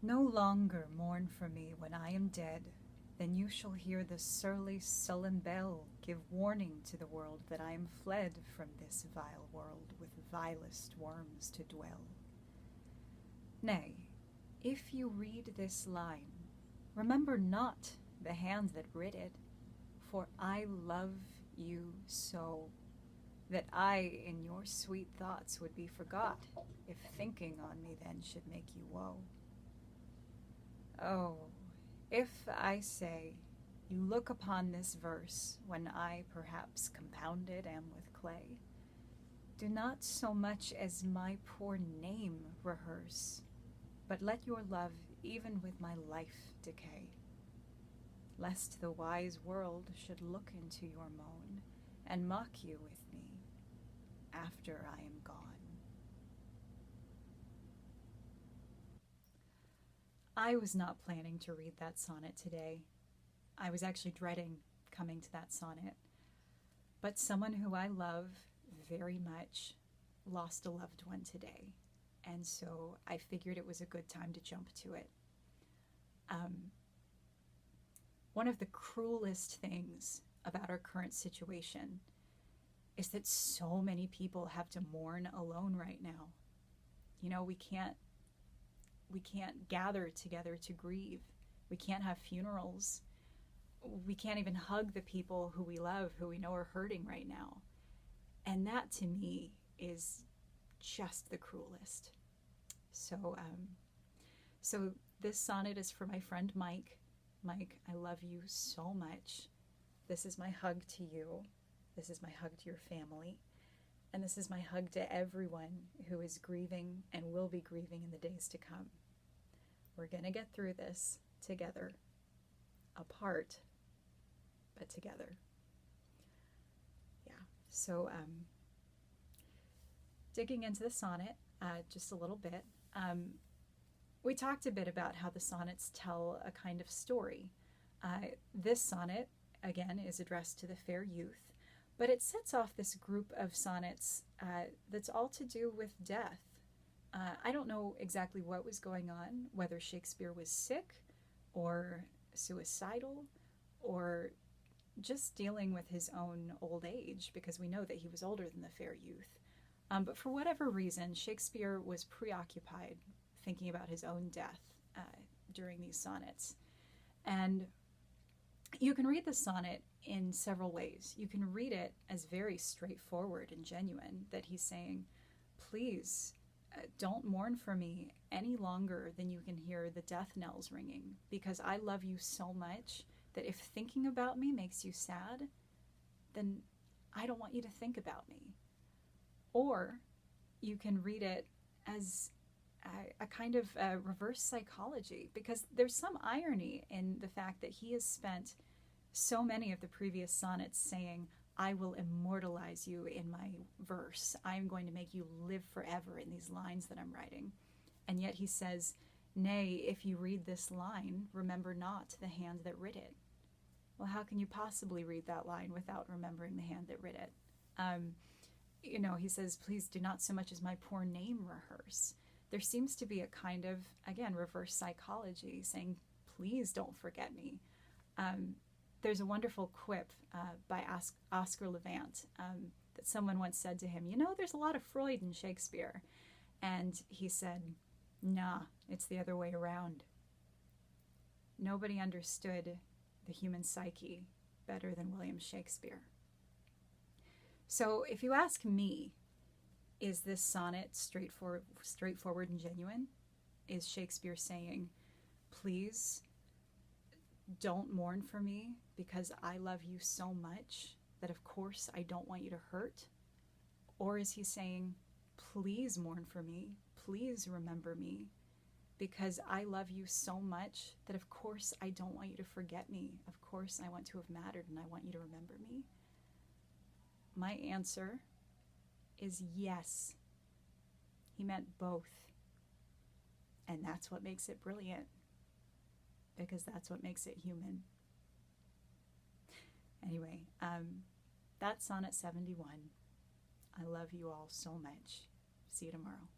No longer mourn for me when I am dead, then you shall hear the surly, sullen bell give warning to the world that I am fled from this vile world with vilest worms to dwell. Nay, if you read this line, remember not the hand that writ it, for I love you so that I in your sweet thoughts would be forgot, if thinking on me then should make you woe. Oh, if I say, you look upon this verse when I perhaps compounded am with clay, do not so much as my poor name rehearse, but let your love even with my life decay, lest the wise world should look into your moan and mock you with me after I am gone. I was not planning to read that sonnet today. I was actually dreading coming to that sonnet. But someone who I love very much lost a loved one today. And so I figured it was a good time to jump to it. One of the cruelest things about our current situation is that so many people have to mourn alone right now. You know, we can't gather together to grieve. We can't have funerals. We can't even hug the people who we love, who we know are hurting right now. And that to me is just the cruelest. So this sonnet is for my friend Mike. Mike, I love you so much. This is my hug to you. This is my hug to your family. And this is my hug to everyone who is grieving and will be grieving in the days to come. We're going to get through this together, apart, but together. Yeah, so digging into the sonnet just a little bit, we talked a bit about how the sonnets tell a kind of story. This sonnet, again, is addressed to the fair youth, but it sets off this group of sonnets that's all to do with death. I don't know exactly what was going on, whether Shakespeare was sick or suicidal or just dealing with his own old age, because we know that he was older than the fair youth. But for whatever reason, Shakespeare was preoccupied thinking about his own death during these sonnets. And you can read the sonnet in several ways. You can read it as very straightforward and genuine, that he's saying, please, don't mourn for me any longer than you can hear the death knells ringing, because I love you so much that if thinking about me makes you sad, then I don't want you to think about me. Or you can read it as a kind of reverse psychology, because there's some irony in the fact that he has spent so many of the previous sonnets saying, I will immortalize you in my verse. I'm going to make you live forever in these lines that I'm writing. And yet he says, nay, if you read this line, remember not the hand that writ it. Well, how can you possibly read that line without remembering the hand that writ it? He says, please do not so much as my poor name rehearse. There seems to be a kind of, again, reverse psychology saying, please don't forget me. There's a wonderful quip by Oscar Levant that someone once said to him, there's a lot of Freud in Shakespeare. And he said, nah, it's the other way around. Nobody understood the human psyche better than William Shakespeare. So if you ask me, is this sonnet straightforward and genuine? Is Shakespeare saying, please don't mourn for me because I love you so much that of course I don't want you to hurt? Or is he saying, please mourn for me, please remember me, because I love you so much that of course I don't want you to forget me, of course I want to have mattered and I want you to remember me? My answer is yes. He meant both. And that's what makes it brilliant, because that's what makes it human. Anyway, that's Sonnet 71. I love you all so much. See you tomorrow.